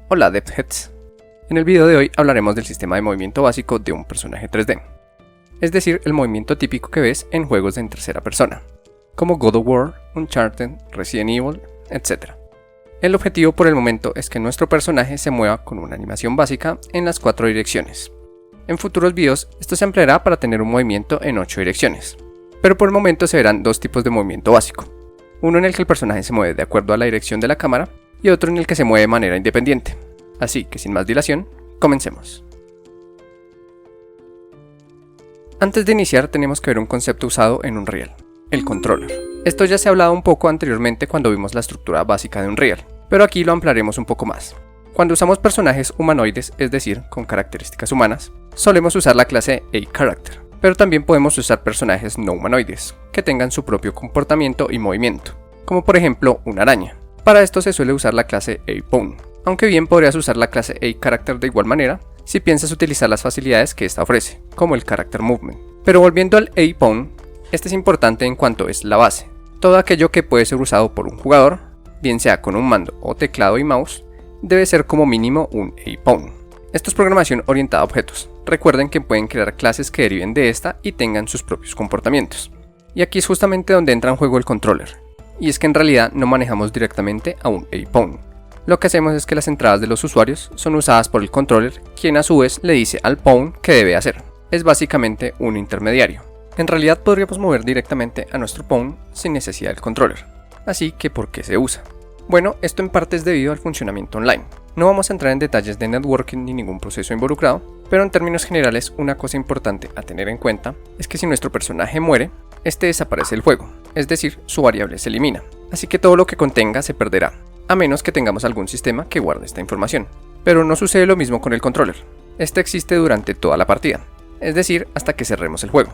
Hola DevHeads. En el video de hoy hablaremos del sistema de movimiento básico de un personaje 3D, es decir, el movimiento típico que ves en juegos en tercera persona, como God of War, Uncharted, Resident Evil, etc. El objetivo por el momento es que nuestro personaje se mueva con una animación básica en las 4 direcciones. En futuros videos esto se ampliará para tener un movimiento en 8 direcciones, pero por el momento se verán dos tipos de movimiento básico, uno en el que el personaje se mueve de acuerdo a la dirección de la cámara y otro en el que se mueve de manera independiente. Así que sin más dilación, comencemos. Antes de iniciar tenemos que ver un concepto usado en Unreal, el controller. Esto ya se ha hablado un poco anteriormente cuando vimos la estructura básica de Unreal, pero aquí lo ampliaremos un poco más. Cuando usamos personajes humanoides, es decir, con características humanas, solemos usar la clase A-Character, pero también podemos usar personajes no humanoides, que tengan su propio comportamiento y movimiento, como por ejemplo una araña. Para esto se suele usar la clase A-Pawn, aunque bien podrías usar la clase A-Character de igual manera si piensas utilizar las facilidades que esta ofrece, como el Character Movement. Pero volviendo al A-Pawn, este es importante en cuanto es la base. Todo aquello que puede ser usado por un jugador, bien sea con un mando o teclado y mouse, debe ser como mínimo un A-Pawn. Esto es programación orientada a objetos. Recuerden que pueden crear clases que deriven de esta y tengan sus propios comportamientos. Y aquí es justamente donde entra en juego el controller. Y es que en realidad no manejamos directamente a un A-Pawn. Lo que hacemos es que las entradas de los usuarios son usadas por el controller, quien a su vez le dice al pawn qué debe hacer. Es básicamente un intermediario. En realidad podríamos mover directamente a nuestro pawn sin necesidad del controller. Así que ¿por qué se usa? Bueno, esto en parte es debido al funcionamiento online. No vamos a entrar en detalles de networking ni ningún proceso involucrado, pero en términos generales una cosa importante a tener en cuenta es que si nuestro personaje muere, este desaparece del juego, es decir, su variable se elimina, así que todo lo que contenga se perderá, a menos que tengamos algún sistema que guarde esta información. Pero no sucede lo mismo con el controller, este existe durante toda la partida, es decir, hasta que cerremos el juego.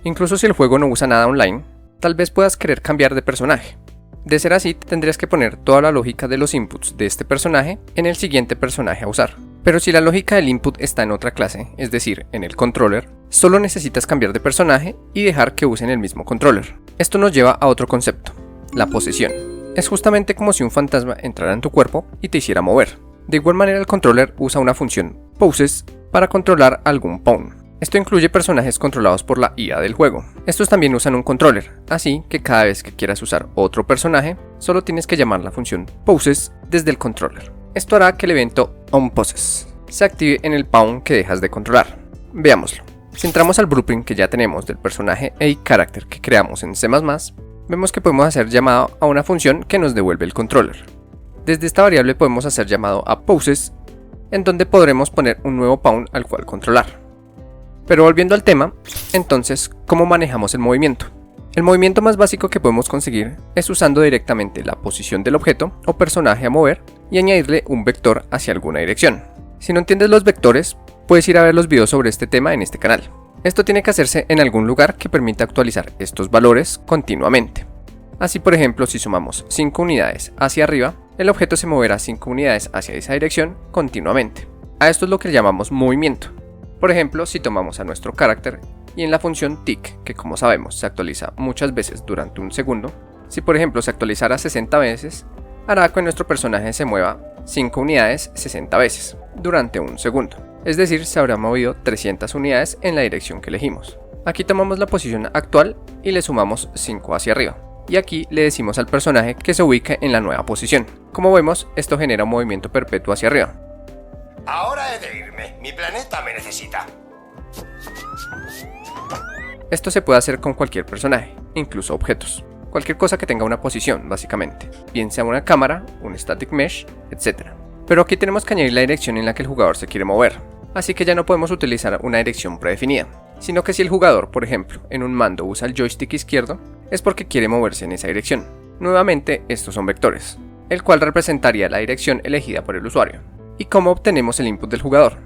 Incluso si el juego no usa nada online, tal vez puedas querer cambiar de personaje. De ser así, tendrías que poner toda la lógica de los inputs de este personaje en el siguiente personaje a usar. Pero si la lógica del input está en otra clase, es decir, en el controller, solo necesitas cambiar de personaje y dejar que usen el mismo controller. Esto nos lleva a otro concepto, la posesión. Es justamente como si un fantasma entrara en tu cuerpo y te hiciera mover. De igual manera el controller usa una función poses para controlar algún pawn. Esto incluye personajes controlados por la IA del juego. Estos también usan un controller, así que cada vez que quieras usar otro personaje, solo tienes que llamar la función poses desde el controller. Esto hará que el evento onPoses se active en el pawn que dejas de controlar. Veámoslo. Si entramos al blueprint que ya tenemos del personaje A-Character que creamos en C++, vemos que podemos hacer llamado a una función que nos devuelve el controller. Desde esta variable podemos hacer llamado a poses, en donde podremos poner un nuevo pawn al cual controlar. Pero volviendo al tema, entonces, ¿cómo manejamos el movimiento? El movimiento más básico que podemos conseguir es usando directamente la posición del objeto o personaje a mover y añadirle un vector hacia alguna dirección. Si no entiendes los vectores, puedes ir a ver los videos sobre este tema en este canal. Esto tiene que hacerse en algún lugar que permita actualizar estos valores continuamente. Así por ejemplo, si sumamos 5 unidades hacia arriba, el objeto se moverá 5 unidades hacia esa dirección continuamente. A esto es lo que llamamos movimiento. Por ejemplo, si tomamos a nuestro carácter y en la función tick, que como sabemos se actualiza muchas veces durante un segundo, si por ejemplo se actualizara 60 veces, hará que nuestro personaje se mueva 5 unidades 60 veces durante un segundo. Es decir, se habrá movido 300 unidades en la dirección que elegimos. Aquí tomamos la posición actual y le sumamos 5 hacia arriba. Y aquí le decimos al personaje que se ubique en la nueva posición. Como vemos, esto genera un movimiento perpetuo hacia arriba. Ahora he de irme. Mi planeta me necesita. Esto se puede hacer con cualquier personaje, incluso objetos. Cualquier cosa que tenga una posición, básicamente. Bien sea una cámara, un static mesh, etc. Pero aquí tenemos que añadir la dirección en la que el jugador se quiere mover. Así que ya no podemos utilizar una dirección predefinida. Sino que si el jugador, por ejemplo, en un mando usa el joystick izquierdo, es porque quiere moverse en esa dirección. Nuevamente, estos son vectores, el cual representaría la dirección elegida por el usuario. ¿Y cómo obtenemos el input del jugador?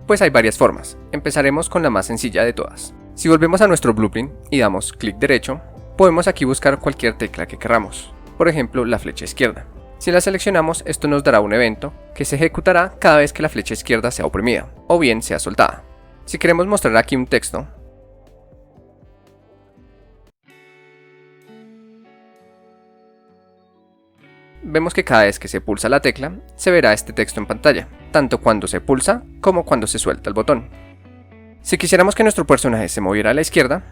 Pues hay varias formas. Empezaremos con la más sencilla de todas. Si volvemos a nuestro blueprint y damos clic derecho, podemos aquí buscar cualquier tecla que queramos, por ejemplo la flecha izquierda. Si la seleccionamos, esto nos dará un evento que se ejecutará cada vez que la flecha izquierda sea oprimida, o bien sea soltada. Si queremos mostrar aquí un texto, vemos que cada vez que se pulsa la tecla, se verá este texto en pantalla, tanto cuando se pulsa como cuando se suelta el botón. Si quisiéramos que nuestro personaje se moviera a la izquierda,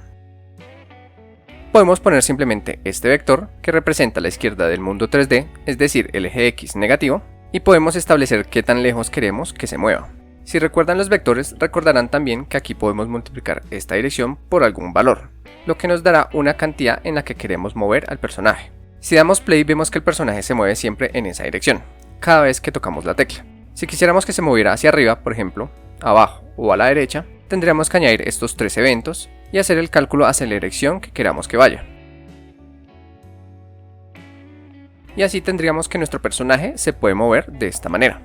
podemos poner simplemente este vector que representa la izquierda del mundo 3D, es decir, el eje X negativo, y podemos establecer qué tan lejos queremos que se mueva. Si recuerdan los vectores, recordarán también que aquí podemos multiplicar esta dirección por algún valor, lo que nos dará una cantidad en la que queremos mover al personaje. Si damos play, vemos que el personaje se mueve siempre en esa dirección, cada vez que tocamos la tecla. Si quisiéramos que se moviera hacia arriba, por ejemplo, abajo o a la derecha, tendríamos que añadir estos 3 eventos y hacer el cálculo hacia la dirección que queramos que vaya. Y así tendríamos que nuestro personaje se puede mover de esta manera.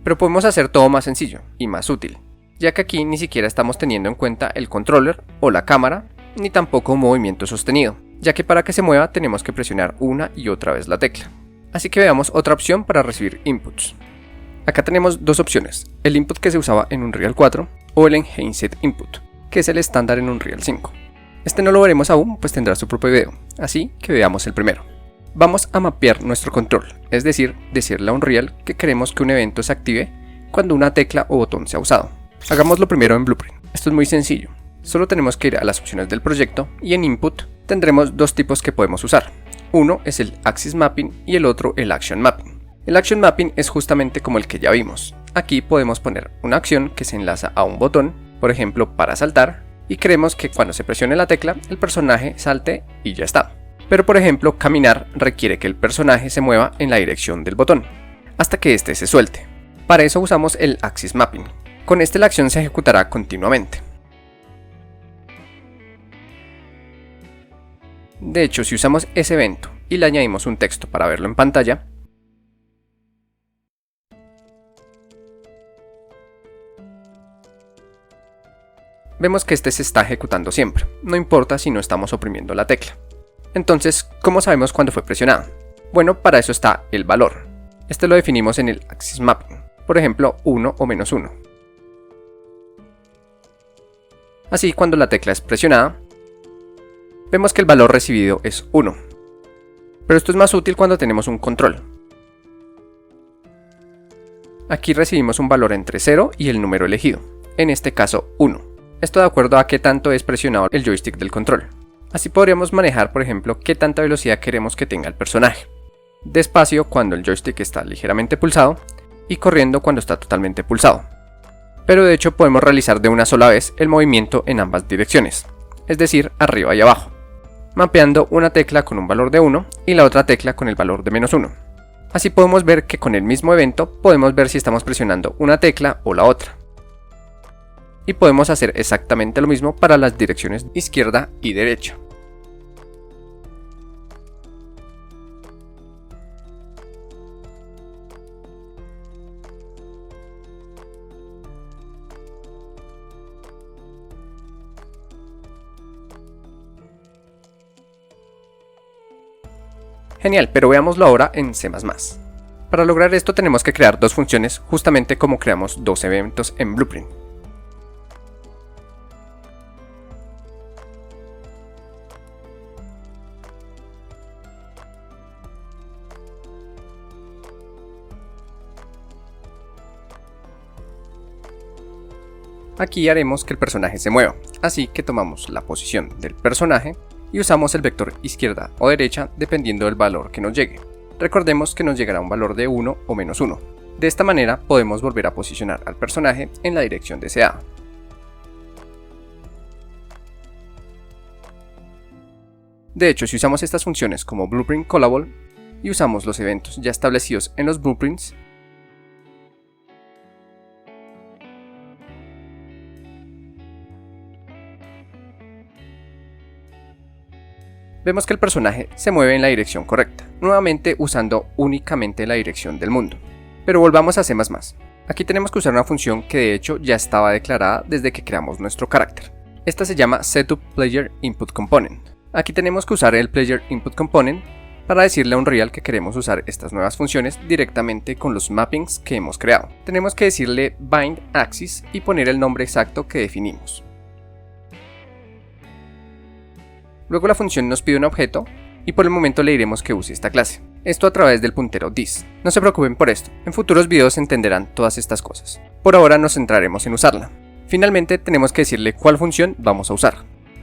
Pero podemos hacer todo más sencillo y más útil, ya que aquí ni siquiera estamos teniendo en cuenta el controller o la cámara, ni tampoco un movimiento sostenido, ya que para que se mueva tenemos que presionar una y otra vez la tecla. Así que veamos otra opción para recibir inputs. Acá tenemos dos opciones, el input que se usaba en Unreal 4 o el Enhanced Input, que es el estándar en Unreal 5. Este no lo veremos aún, pues tendrá su propio video, así que veamos el primero. Vamos a mapear nuestro control, es decir, decirle a Unreal que queremos que un evento se active cuando una tecla o botón sea usado. Hagámoslo primero en Blueprint. Esto es muy sencillo, solo tenemos que ir a las opciones del proyecto y en Input tendremos dos tipos que podemos usar. Uno es el Axis Mapping y el otro el Action Mapping. El Action Mapping es justamente como el que ya vimos. Aquí podemos poner una acción que se enlaza a un botón, por ejemplo para saltar, y queremos que cuando se presione la tecla el personaje salte y ya está. Pero por ejemplo caminar requiere que el personaje se mueva en la dirección del botón, hasta que éste se suelte. Para eso usamos el Axis Mapping. Con este la acción se ejecutará continuamente. De hecho, si usamos ese evento y le añadimos un texto para verlo en pantalla, vemos que este se está ejecutando siempre, no importa si no estamos oprimiendo la tecla. Entonces, ¿cómo sabemos cuándo fue presionado? Bueno, para eso está el valor. Este lo definimos en el Axis Mapping, por ejemplo 1 o menos 1. Así, cuando la tecla es presionada, vemos que el valor recibido es 1. Pero esto es más útil cuando tenemos un control. Aquí recibimos un valor entre 0 y el número elegido, en este caso 1. Esto de acuerdo a qué tanto es presionado el joystick del control. Así podríamos manejar, por ejemplo, qué tanta velocidad queremos que tenga el personaje. Despacio cuando el joystick está ligeramente pulsado y corriendo cuando está totalmente pulsado. Pero de hecho podemos realizar de una sola vez el movimiento en ambas direcciones, es decir, arriba y abajo, mapeando una tecla con un valor de 1 y la otra tecla con el valor de menos 1. Así podemos ver que con el mismo evento podemos ver si estamos presionando una tecla o la otra. Y podemos hacer exactamente lo mismo para las direcciones izquierda y derecha. Genial, pero veámoslo ahora en C++. Para lograr esto tenemos que crear dos funciones, justamente como creamos dos eventos en Blueprint. Aquí haremos que el personaje se mueva, así que tomamos la posición del personaje y usamos el vector izquierda o derecha dependiendo del valor que nos llegue. Recordemos que nos llegará un valor de 1 o menos 1. De esta manera podemos volver a posicionar al personaje en la dirección deseada. De hecho, si usamos estas funciones como Blueprint Callable y usamos los eventos ya establecidos en los blueprints, vemos que el personaje se mueve en la dirección correcta, nuevamente usando únicamente la dirección del mundo. Pero volvamos a C++. Aquí tenemos que usar una función que de hecho ya estaba declarada desde que creamos nuestro carácter. Esta se llama setUpPlayerInputComponent. Aquí tenemos que usar el PlayerInputComponent para decirle a Unreal que queremos usar estas nuevas funciones directamente con los mappings que hemos creado. Tenemos que decirle bindAxis y poner el nombre exacto que definimos. Luego la función nos pide un objeto y por el momento le diremos que use esta clase. Esto a través del puntero this. No se preocupen por esto, en futuros videos entenderán todas estas cosas. Por ahora nos centraremos en usarla. Finalmente tenemos que decirle cuál función vamos a usar.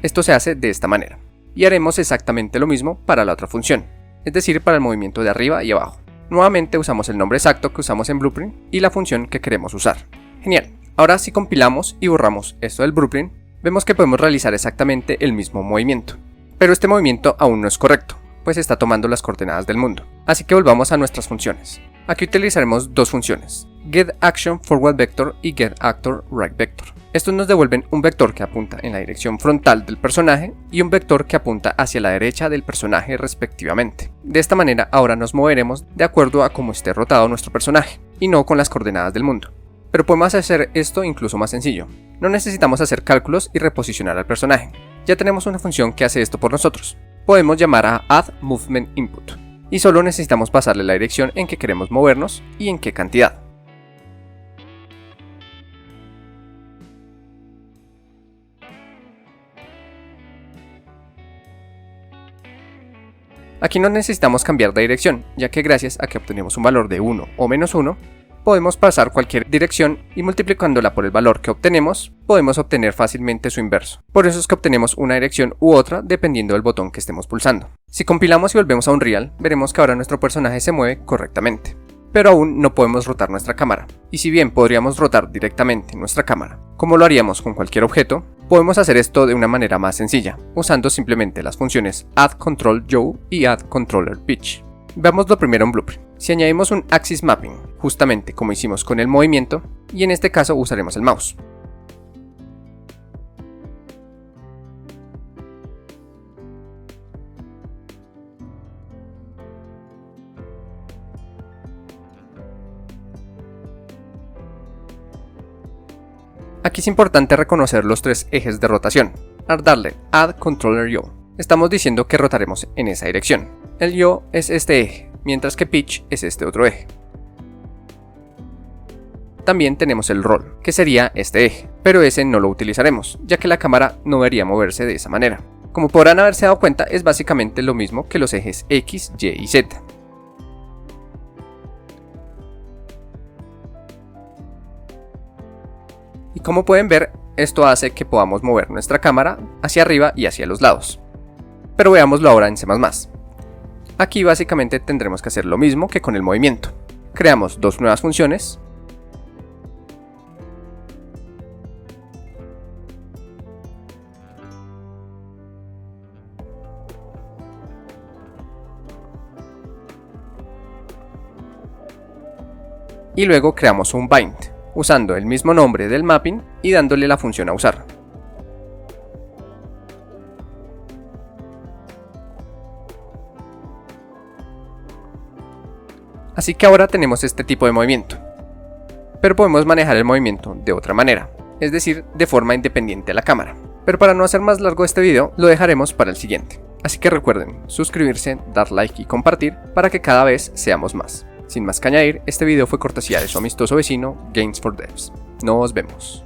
Esto se hace de esta manera. Y haremos exactamente lo mismo para la otra función, es decir, para el movimiento de arriba y abajo. Nuevamente usamos el nombre exacto que usamos en Blueprint y la función que queremos usar. Genial. Ahora si compilamos y borramos esto del Blueprint, vemos que podemos realizar exactamente el mismo movimiento. Pero este movimiento aún no es correcto, pues está tomando las coordenadas del mundo. Así que volvamos a nuestras funciones. Aquí utilizaremos dos funciones, getActionForwardVector y getActorRightVector. Estos nos devuelven un vector que apunta en la dirección frontal del personaje y un vector que apunta hacia la derecha del personaje respectivamente. De esta manera ahora nos moveremos de acuerdo a cómo esté rotado nuestro personaje, y no con las coordenadas del mundo. Pero podemos hacer esto incluso más sencillo. No necesitamos hacer cálculos y reposicionar al personaje. Ya tenemos una función que hace esto por nosotros. Podemos llamar a addMovementInput y solo necesitamos pasarle la dirección en que queremos movernos y en qué cantidad. Aquí no necesitamos cambiar de dirección, ya que gracias a que obtenemos un valor de 1 o menos 1, podemos pasar cualquier dirección y multiplicándola por el valor que obtenemos, podemos obtener fácilmente su inverso. Por eso es que obtenemos una dirección u otra dependiendo del botón que estemos pulsando. Si compilamos y volvemos a Unreal, veremos que ahora nuestro personaje se mueve correctamente. Pero aún no podemos rotar nuestra cámara. Y si bien podríamos rotar directamente nuestra cámara, como lo haríamos con cualquier objeto, podemos hacer esto de una manera más sencilla, usando simplemente las funciones addControlYaw y addControllerPitch. Veámoslo primero en Blueprint. Si añadimos un Axis Mapping, justamente como hicimos con el movimiento, y en este caso usaremos el mouse. Aquí es importante reconocer los tres ejes de rotación. Al darle addControllerYaw, estamos diciendo que rotaremos en esa dirección. El yaw es este eje, mientras que pitch es este otro eje. También tenemos el roll, que sería este eje, pero ese no lo utilizaremos, ya que la cámara no debería moverse de esa manera. Como podrán haberse dado cuenta, es básicamente lo mismo que los ejes X, Y y Z. Y como pueden ver, esto hace que podamos mover nuestra cámara hacia arriba y hacia los lados. Pero veámoslo ahora en C++. Aquí básicamente tendremos que hacer lo mismo que con el movimiento. Creamos dos nuevas funciones. Y luego creamos un bind, usando el mismo nombre del mapping y dándole la función a usar. Así que ahora tenemos este tipo de movimiento. Pero podemos manejar el movimiento de otra manera, es decir, de forma independiente a la cámara. Pero para no hacer más largo este video, lo dejaremos para el siguiente. Así que recuerden suscribirse, dar like y compartir para que cada vez seamos más. Sin más que añadir, este video fue cortesía de su amistoso vecino Games for Devs. Nos vemos.